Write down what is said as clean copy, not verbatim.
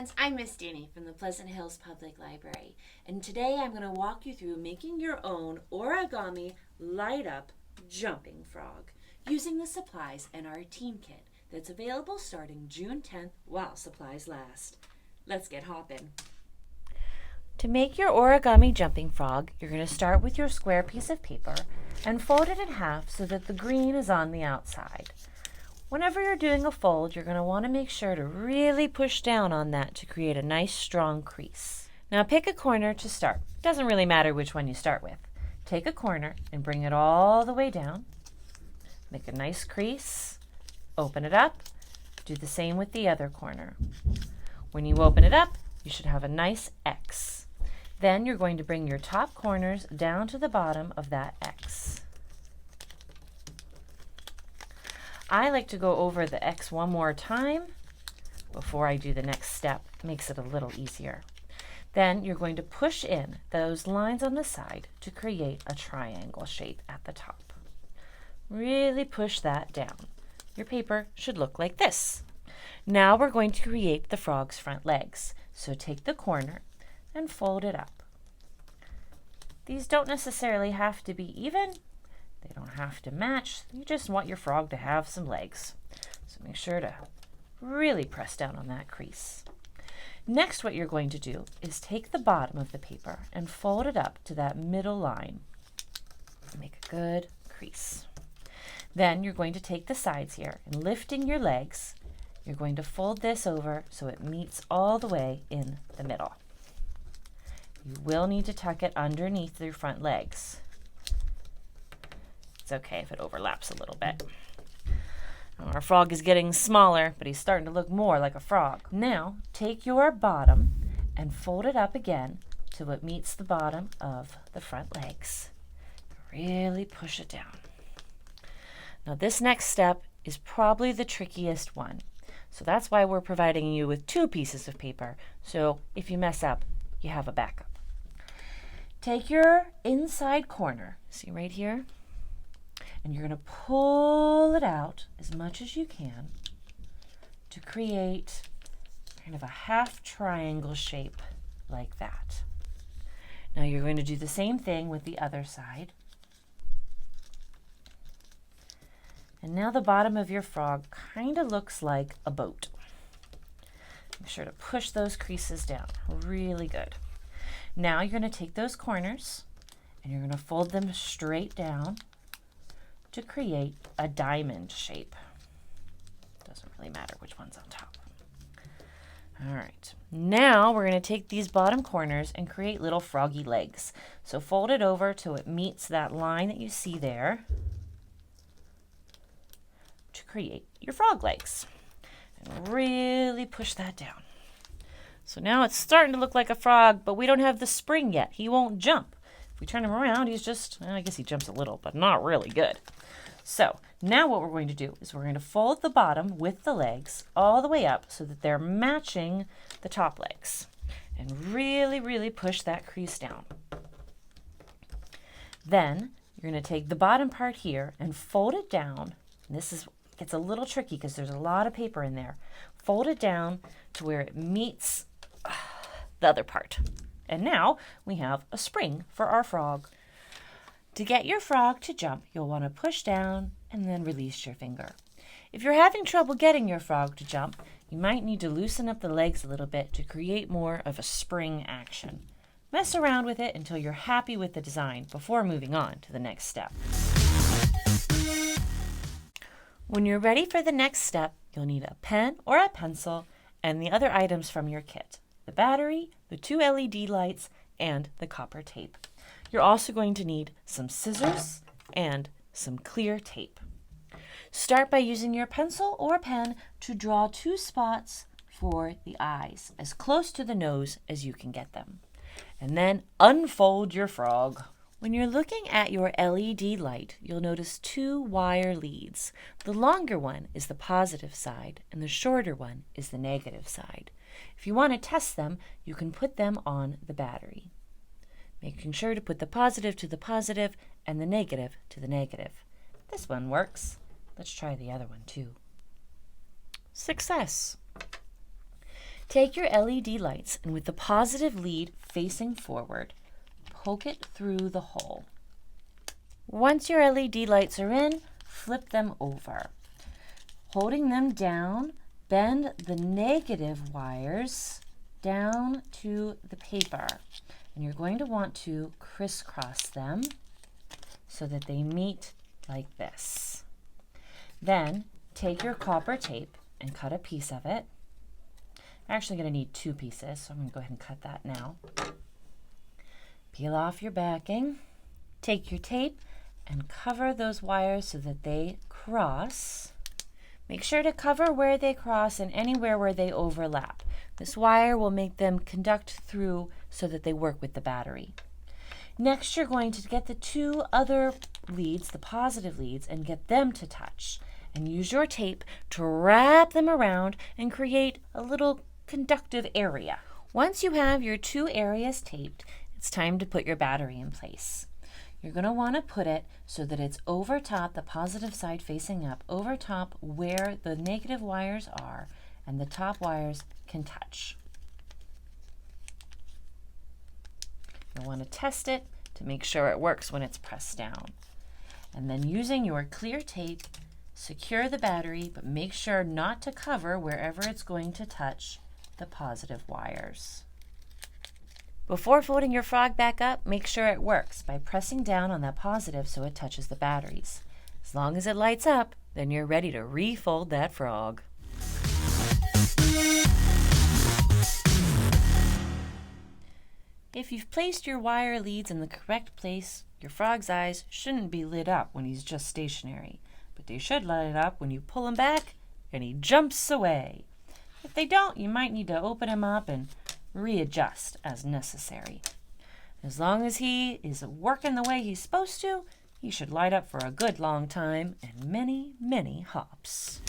friends, I'm Miss Dani from the Pleasant Hills Public Library, and today I'm going to walk you through making your own origami light-up jumping frog using the supplies in our team kit that's available starting June 10th while supplies last. Let's get hopping. To make your origami jumping frog, you're going to start with your square piece of paper and fold it in half so that the green is on the outside. Whenever you're doing a fold, you're going to want to make sure to really push down on that to create a nice strong crease. Now pick a corner to start. It doesn't really matter which one you start with. Take a corner and bring it all the way down. Make a nice crease. Open it up. Do the same with the other corner. When you open it up, you should have a nice X. Then you're going to bring your top corners down to the bottom of that X. I like to go over the X one more time before I do the next step. It makes it a little easier. Then you're going to push in those lines on the side to create a triangle shape at the top. Really push that down. Your paper should look like this. Now we're going to create the frog's front legs. So take the corner and fold it up. These don't necessarily have to be even. They don't have to match. You just want your frog to have some legs. So make sure to really press down on that crease. Next, what you're going to do is take the bottom of the paper and fold it up to that middle line. Make a good crease. Then you're going to take the sides here and lifting your legs, you're going to fold this over so it meets all the way in the middle. You will need to tuck it underneath your front legs. It's okay if it overlaps a little bit. Our frog is getting smaller, but he's starting to look more like a frog. Now, take your bottom and fold it up again till it meets the bottom of the front legs. Really push it down. Now, this next step is probably the trickiest one. So that's why we're providing you with two pieces of paper. So if you mess up, you have a backup. Take your inside corner, see right here? And you're going to pull it out as much as you can to create kind of a half triangle shape like that. Now you're going to do the same thing with the other side. And now the bottom of your frog kind of looks like a boat. Make sure to push those creases down really good. Now you're going to take those corners and you're going to fold them straight down to create a diamond shape. Doesn't really matter which one's on top. All right, now we're going to take these bottom corners and create little froggy legs. So fold it over till it meets that line that you see there to create your frog legs. And really push that down. So now it's starting to look like a frog, but we don't have the spring yet. He won't jump. If we turn him around, he's just, well, I guess he jumps a little, but not really good. So now what we're going to do is we're going to fold the bottom with the legs all the way up so that they're matching the top legs. And really, really push that crease down. Then you're going to take the bottom part here and fold it down. And this gets a little tricky because there's a lot of paper in there. Fold it down to where it meets the other part. And now we have a spring for our frog. To get your frog to jump, you'll want to push down and then release your finger. If you're having trouble getting your frog to jump, you might need to loosen up the legs a little bit to create more of a spring action. Mess around with it until you're happy with the design before moving on to the next step. When you're ready for the next step, you'll need a pen or a pencil and the other items from your kit: the battery, the 2 LED lights, and the copper tape. You're also going to need some scissors and some clear tape. Start by using your pencil or pen to draw 2 spots for the eyes, as close to the nose as you can get them. And then unfold your frog. When you're looking at your LED light, you'll notice 2 wire leads. The longer one is the positive side, and the shorter one is the negative side. If you want to test them, you can put them on the battery, making sure to put the positive to the positive and the negative to the negative. This one works. Let's try the other one too. Success! Take your LED lights and with the positive lead facing forward, poke it through the hole. Once your LED lights are in, flip them over. Holding them down, bend the negative wires down to the paper. And you're going to want to crisscross them so that they meet like this. Then take your copper tape and cut a piece of it. I'm actually going to need 2 pieces, so I'm going to go ahead and cut that now. Peel off your backing. Take your tape and cover those wires so that they cross. Make sure to cover where they cross and anywhere where they overlap. This wire will make them conduct through so that they work with the battery. Next, you're going to get the 2 other leads, the positive leads, and get them to touch. And use your tape to wrap them around and create a little conductive area. Once you have your 2 areas taped, it's time to put your battery in place. You're going to want to put it so that it's over top, the positive side facing up, over top where the negative wires are, and the top wires can touch. You'll want to test it to make sure it works when it's pressed down. And then using your clear tape, secure the battery, but make sure not to cover wherever it's going to touch the positive wires. Before folding your frog back up, make sure it works by pressing down on that positive so it touches the batteries. As long as it lights up, then you're ready to refold that frog. If you've placed your wire leads in the correct place, your frog's eyes shouldn't be lit up when he's just stationary, but they should light up when you pull him back and he jumps away. If they don't, you might need to open him up and readjust as necessary. As long as he is working the way he's supposed to, he should light up for a good long time and many, many hops.